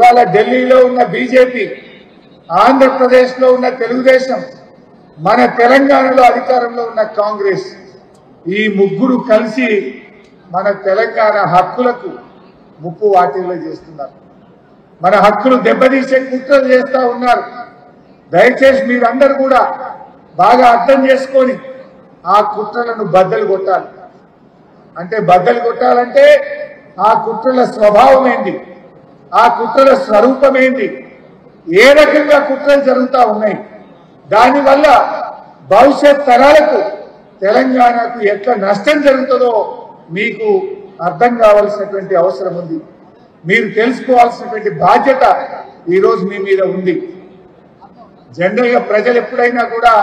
ఇవాళ ఢిల్లీలో ఉన్న బీజేపీ, ఆంధ్రప్రదేశ్లో ఉన్న తెలుగుదేశం, మన తెలంగాణలో అధికారంలో ఉన్న కాంగ్రెస్, ఈ ముగ్గురు కలిసి మన తెలంగాణ హక్కులకు ముప్పు వాటిల్లో చేస్తున్నారు. మన హక్కులు దెబ్బతీసే కుట్రలు చేస్తా ఉన్నారు. దయచేసి మీరందరూ కూడా బాగా అర్థం చేసుకొని ఆ కుట్రలను బద్దలు కొట్టాలి. అంటే బద్దలు కొట్టాలంటే ఆ కుట్రల స్వభావం ఏంది, ఆ కుట్రల స్వరూపం ఏంది, ఏ రకంగా కుట్రలు జరుగుతూ ఉన్నాయి, దానివల్ల భవిష్యత్ తరాలకు తెలంగాణకు ఎట్లా నష్టం జరుగుతుందో మీకు అర్థం కావాల్సినటువంటి అవసరం ఉంది. మీరు తెలుసుకోవాల్సినటువంటి బాధ్యత ఈరోజు మీ మీద ఉంది. జనరల్గా ప్రజలు ఎప్పుడైనా కూడా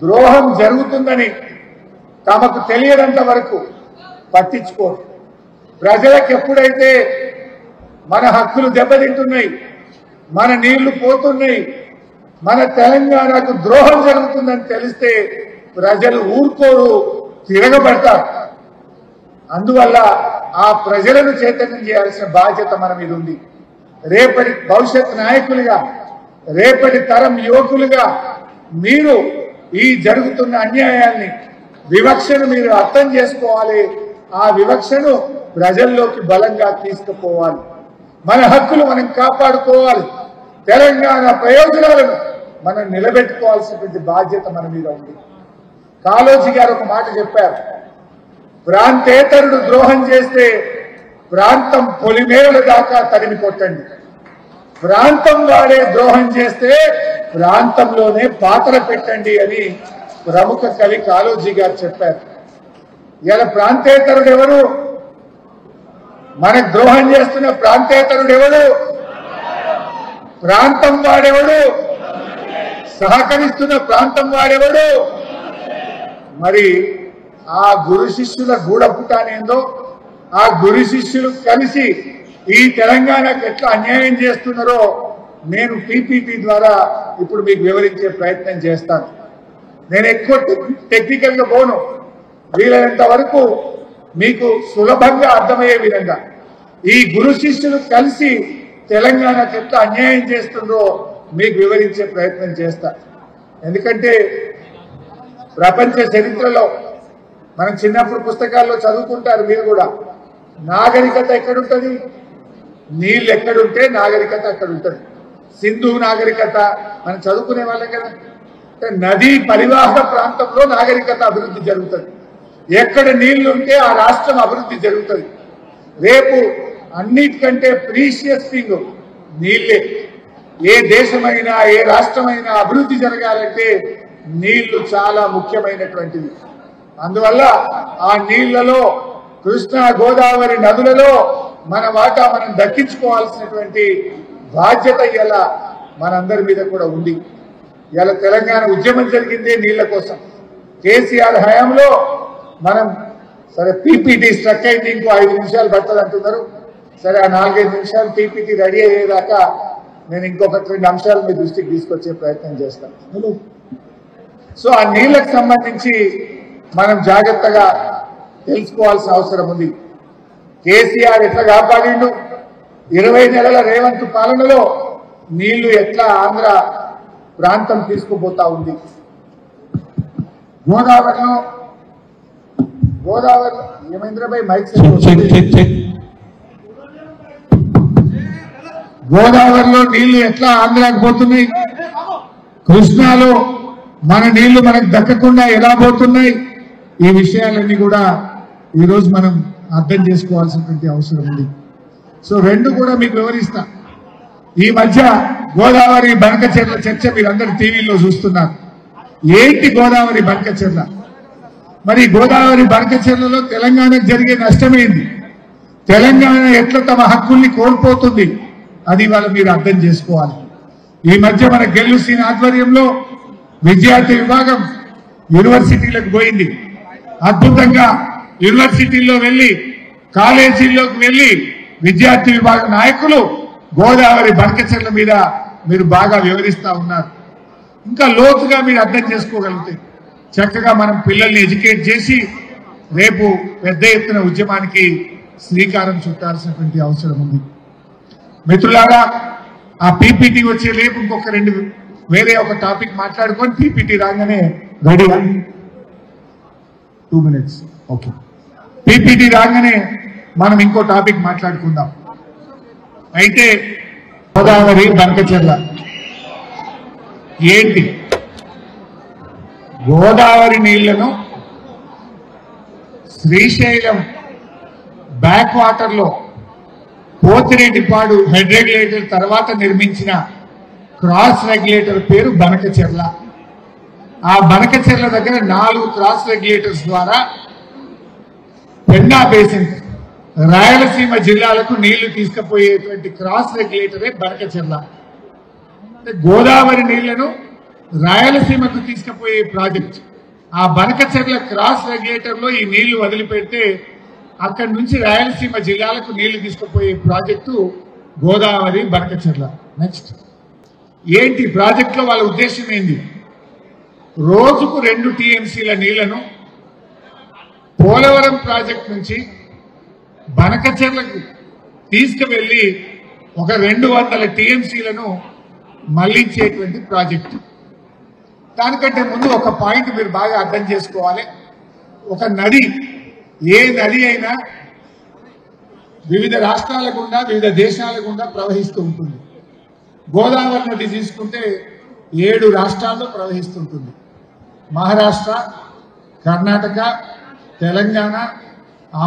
ద్రోహం జరుగుతుందని తమకు తెలియనంత వరకు పట్టించుకోరు. ప్రజలకు ఎప్పుడైతే మన హక్కులు దెబ్బతింటున్నాయి, మన నీళ్లు పోతున్నాయి, మన తెలంగాణకు ద్రోహం జరుగుతుందని తెలిస్తే ప్రజలు ఊరుకోరు, తిరగబడతారు. అందువల్ల ఆ ప్రజలను చైతన్యం చేయాల్సిన బాధ్యత మన మీద ఉంది. రేపటి భవిష్యత్ నాయకులుగా, రేపటి తరం యువకులుగా మీరు ఈ జరుగుతున్న అన్యాయాన్ని, వివక్షను మీరు అర్థం చేసుకోవాలి. ఆ వివక్షను ప్రజల్లోకి బలంగా తీసుకుపోవాలి. మన హక్కులు మనం కాపాడుకోవాలి. తెలంగాణ ప్రయోజనాలను మనం నిలబెట్టుకోవాల్సినటువంటి బాధ్యత మన మీద ఉంది. కాళోజీ గారు ఒక మాట చెప్పారు, ప్రాంతేతరుడు ద్రోహం చేస్తే ప్రాంతం పొలిమేరల దాకా తరిమి కొట్టండి, ప్రాంతం వాడే ద్రోహం చేస్తే ప్రాంతంలోనే పాత్ర పెట్టండి అని ప్రముఖ కవి కాళోజీ గారు చెప్పారు. ఇలా ప్రాంతేతరుడు ఎవరు? మనకు ద్రోహం చేస్తున్న ప్రాంతేతరుడు ఎవడు? ప్రాంతం వాడెవడు? సహకరిస్తున్న ప్రాంతం వాడెవడు? మరి ఆ గురు శిష్యుల గూఢపుటానేందో, ఆ గురు శిష్యులు కలిసి ఈ తెలంగాణకు ఎట్లా అన్యాయం చేస్తున్నారో నేను పీపీటీ ద్వారా ఇప్పుడు మీకు వివరించే ప్రయత్నం చేస్తాను. నేను ఎక్కువ టెక్నికల్ గా పోను, వీలైనంత వరకు మీకు సులభంగా అర్థమయ్యే విధంగా ఈ గురు శిష్యులు కలిసి తెలంగాణకు ఎట్లా అన్యాయం చేస్తుందో మీకు వివరించే ప్రయత్నం చేస్తా. ఎందుకంటే ప్రపంచ చరిత్రలో మనం చిన్నప్పుడు పుస్తకాల్లో చదువుకుంటారు, మీరు కూడా, నాగరికత ఎక్కడుంటది? నీళ్ళు ఎక్కడుంటే నాగరికత అక్కడ ఉంటుంది. సింధు నాగరికత మనం చదువుకునే వాళ్ళం కదా. నదీ పరివాహక ప్రాంతంలో నాగరికత అభివృద్ధి జరుగుతుంది. ఎక్కడ నీళ్లు ఉంటే ఆ రాష్ట్రం అభివృద్ధి జరుగుతుంది. రేపు అన్నిటికంటే ప్రీషియస్ థింగ్ నీళ్లే. ఏ దేశమైనా ఏ రాష్ట్రమైనా అభివృద్ధి జరగాలంటే నీళ్లు చాలా ముఖ్యమైనటువంటిది. అందువల్ల ఆ నీళ్లలో కృష్ణా గోదావరి నదులలో మన వాటా మనం దక్కించుకోవాల్సినటువంటి బాధ్యత ఇలా మనందరి మీద కూడా ఉంది. ఇలా తెలంగాణ ఉద్యమం జరిగిందే నీళ్ల కోసం. కేసీఆర్ హయాంలో మనం సరే పీపీటీ స్ట్రక్ అయింది, ఇంకో 5 నిమిషాలు పడుతుంది అంటున్నారు. సరే ఆ 4-5 నిమిషాలు పీపీటీ రెడీ అయ్యేదాకా నేను ఇంకొక 2 అంశాలు మీ దృష్టికి తీసుకొచ్చే ప్రయత్నం చేస్తాను. సో ఆ నీళ్లకు సంబంధించి మనం జాగ్రత్తగా తెలుసుకోవాల్సిన అవసరం ఉంది. కేసీఆర్ ఎట్లా కాపాడిండు, 20 నెలల రేవంత్ పాలనలో నీళ్లు ఎట్లా ఆంధ్ర ప్రాంతం తీసుకుపోతా ఉంది. గోదావరిలో ఏమైంద్రబాయ్ మైక్ గోదావరిలో నీళ్లు ఎట్లా ఆంధ్రాకి పోతున్నాయి, కృష్ణాలో మన నీళ్లు మనకు దక్కకుండా ఎలా పోతున్నాయి, ఈ విషయాలన్నీ కూడా ఈరోజు మనం అర్థం చేసుకోవాల్సినటువంటి అవసరం ఉంది. సో రెండు కూడా మీకు వివరిస్తా. ఈ మధ్య గోదావరి బనకచెర్ల చర్చ మీరందరూ టీవీలో చూస్తున్నారు. ఏంటి గోదావరి బనకచెర్ల? మరి గోదావరి బనకచెర్లలో తెలంగాణకు జరిగే నష్టమేంది, తెలంగాణ ఎట్లా తమ హక్కుల్ని కోల్పోతుంది, అది ఇవాళ మీరు అర్థం చేసుకోవాలి. ఈ మధ్య మన గెల్లుసీన ఆధ్వర్యంలో విద్యార్థి విభాగం యూనివర్సిటీలకు పోయింది. అద్భుతంగా యూనివర్సిటీల్లో వెళ్లి, కాలేజీల్లోకి వెళ్లి విద్యార్థి విభాగ నాయకులు గోదావరి బనకచెర్ల మీద మీరు బాగా వివరిస్తా ఉన్నారు. ఇంకా లోతుగా మీరు అర్థం చేసుకోగలిగితే చక్కగా మనం పిల్లల్ని ఎడ్యుకేట్ చేసి రేపు పెద్ద ఎత్తున ఉద్యమానికి శ్రీకారం చుట్టాల్సినటువంటి అవసరం ఉంది. మిత్రులారా ఆ పీపీటీ వచ్చే రేపు ఇంకొక రెండు వేరే ఒక టాపిక్ మాట్లాడుకొని పీపీటీ రాగానే రెడీ 2 minutes ఓకే పీపీటీ రాగానే మనం ఇంకో టాపిక్ మాట్లాడుకుందాం. అయితే గోదావరి బంకచెర్ల ఏంటి? గోదావరి నీళ్లను శ్రీశైలం బ్యాక్ వాటర్ లో పోతిరెడ్డిపాడు హెడ్ రెగ్యులేటర్ తర్వాత నిర్మించిన క్రాస్ రెగ్యులేటర్ పేరు బనకచెర్ల. ఆ బనకచెర్ల దగ్గర 4 క్రాస్ రెగ్యులేటర్స్ ద్వారా పెన్నా బేసిన్ రాయలసీమ జిల్లాలకు నీళ్లు తీసుకుపోయేటువంటి క్రాస్ రెగ్యులేటరే బనకచెర్ల. అంటే గోదావరి నీళ్లను రాయలసీమకు తీసుకుపోయే ప్రాజెక్ట్. ఆ బనకచెర్ల క్రాస్ రెగ్యులేటర్ లో ఈ నీళ్లు వదిలిపెడితే అక్కడి నుంచి రాయలసీమ జిల్లాలకు నీళ్లు తీసుకుపోయే ప్రాజెక్టు గోదావరి బనకచెర్ల. నెక్స్ట్ ఏంటి ప్రాజెక్ట్ లో వాళ్ళ ఉద్దేశం ఏంది? రోజుకు 2 TMCల నీళ్లను పోలవరం ప్రాజెక్ట్ నుంచి బనకచెర్లకు తీసుకువెళ్లి ఒక 200 TMCలను మళ్లించేటువంటి ప్రాజెక్టు. దానికంటే ముందు ఒక పాయింట్ మీరు బాగా అర్థం చేసుకోవాలి. ఒక నది, ఏ నది అయినా వివిధ రాష్ట్రాల గుండా వివిధ దేశాల గుండా ప్రవహిస్తూ ఉంటుంది. గోదావరి నది తీసుకుంటే 7 రాష్ట్రాల్లో ప్రవహిస్తుంటుంది. మహారాష్ట్ర, కర్ణాటక, తెలంగాణ,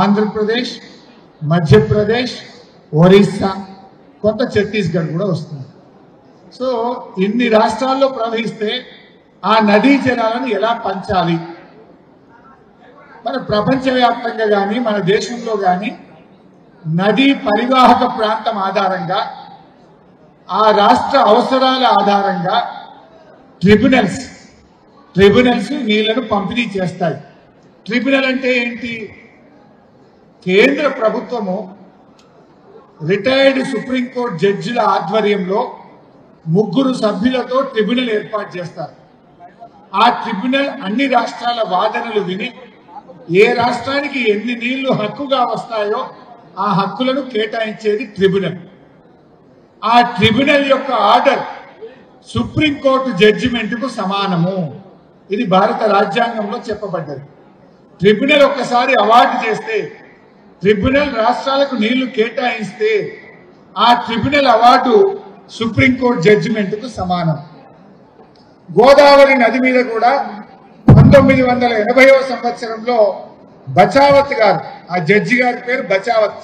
ఆంధ్రప్రదేశ్, మధ్యప్రదేశ్, ఒరిస్సా, కొంత ఛత్తీస్గఢ్ కూడా వస్తుంది. సో ఇన్ని రాష్ట్రాల్లో ప్రవహిస్తే ఆ నదీ జలాలను ఎలా పంచాలి? మన ప్రపంచవ్యాప్తంగా కానీ మన దేశంలో కానీ నదీ పరివాహక ప్రాంతం ఆధారంగా ఆ రాష్ట్ర అవసరాల ఆధారంగా ట్రిబ్యునల్స్ నీళ్లను పంపిణీ చేస్తాయి. ట్రిబ్యునల్ అంటే ఏంటి? కేంద్ర ప్రభుత్వము రిటైర్డ్ సుప్రీంకోర్టు జడ్జిల ఆధ్వర్యంలో 3 సభ్యులతో ట్రిబ్యునల్ ఏర్పాటు చేస్తారు. ఆ ట్రిబ్యునల్ అన్ని రాష్ట్రాల వాదనలు విని ఏ రాష్ట్రానికి ఎన్ని నీళ్లు హక్కుగా వస్తాయో ఆ హక్కులను కేటాయించేది ట్రిబ్యునల్. ఆ ట్రిబ్యునల్ యొక్క ఆర్డర్ సుప్రీంకోర్టు జడ్జిమెంట్కు సమానము. ఇది భారత రాజ్యాంగంలో చెప్పబడ్డది. ట్రిబ్యునల్ ఒక్కసారి అవార్డు చేస్తే, ట్రిబ్యునల్ రాష్ట్రాలకు నీళ్లు కేటాయిస్తే ఆ ట్రిబ్యునల్ అవార్డు సుప్రీంకోర్టు జడ్జిమెంట్కు సమానం. గోదావరి నది మీద కూడా 1980వ సంవత్సరంలో బచావత్ గారు, ఆ జడ్జి గారి పేరు బచావత్,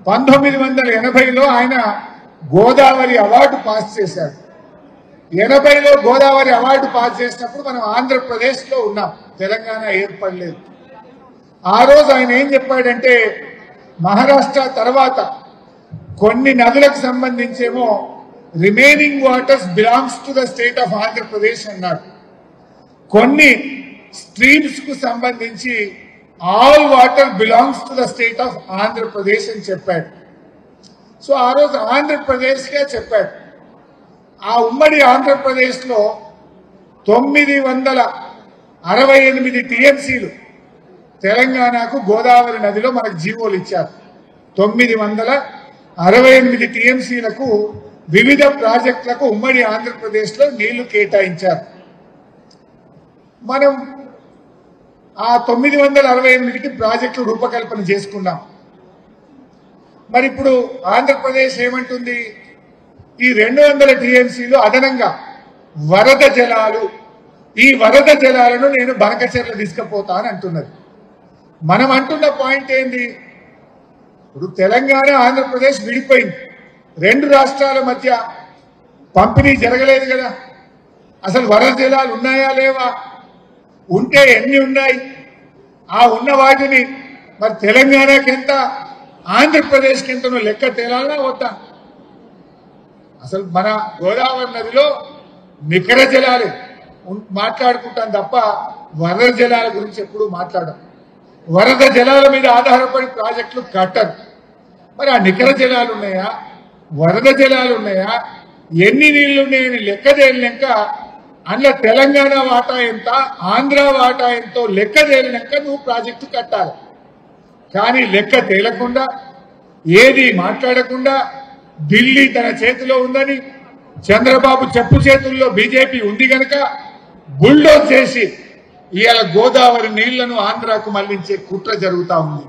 1980లో ఆయన గోదావరి అవార్డు పాస్ చేశారు. 80లో గోదావరి అవార్డు పాస్ చేసినప్పుడు మనం ఆంధ్రప్రదేశ్ లో ఉన్నాం, తెలంగాణ ఏర్పడలేదు. ఆ రోజు ఆయన ఏం చెప్పాడంటే, మహారాష్ట్ర తర్వాత కొన్ని నదులకు సంబంధించేమో remaining waters belongs to the state of Andhra Pradesh అన్నాడు. కొన్ని స్ట్రీమ్స్ కు సంబంధించి all water belongs to the state of Andhra Pradesh అని చెప్పాడు. సో ఆ రోజు ఆంధ్రప్రదేశ్ గా చెప్పాడు. ఆ ఉమ్మడి ఆంధ్రప్రదేశ్ లో 968 TMCలు తెలంగాణకు గోదావరి నదిలో మనకు జీవోలు ఇచ్చారు. 968 TMCలకు వివిధ ప్రాజెక్టులకు ఉమ్మడి ఆంధ్రప్రదేశ్ లో నీళ్లు కేటాయించారు. మనం ఆ 968కి ప్రాజెక్టులు రూపకల్పన చేసుకున్నాం. మరి ఇప్పుడు ఆంధ్రప్రదేశ్ ఏమంటుంది? ఈ 200 TMCలు అదనంగా వరద జలాలు, ఈ వరద జలాలను నేను బనకచెర్ల తీసుకుపోతా అని అంటున్నది. మనం అంటున్న పాయింట్ ఏంది? ఇప్పుడు తెలంగాణ ఆంధ్రప్రదేశ్ విడిపోయింది, 2 రాష్ట్రాల మధ్య పంపిణీ జరగలేదు కదా. అసలు వరద జలాలు ఉన్నాయా లేవా? ఉంటే ఎన్ని ఉన్నాయి? ఆ ఉన్న వాటిని మరి తెలంగాణకి ఎంత, ఆంధ్రప్రదేశ్కి ఎంతనో లెక్క తేలాలా వద్దా? అసలు మన గోదావరి నదిలో నికర జలాలు మాట్లాడుకుంటాం తప్ప వరద జలాల గురించి ఎప్పుడూ మాట్లాడం. వరద జలాల మీద ఆధారపడి ప్రాజెక్టులు కట్టరు. మరి ఆ నికర జలాలు ఉన్నాయా, వరద జలాలు ఉన్నాయా, ఎన్ని నీళ్లు ఉన్నాయని లెక్క తేలినాక అందులో తెలంగాణ వాటా ఎంత, ఆంధ్ర వాటా ఎంతో లెక్క తేలినాక నువ్వు ప్రాజెక్టు కట్టాలి. కానీ లెక్క తేలకుండా, ఏది మాట్లాడకుండా ఢిల్లీ తన చేతిలో ఉందని, చంద్రబాబు చెప్పు చేతుల్లో బీజేపీ ఉంది గనక బుల్డోజ్ చేసి ఇవాళ గోదావరి నీళ్లను ఆంధ్రాకు మళ్లించే కుట్ర జరుగుతా ఉంది.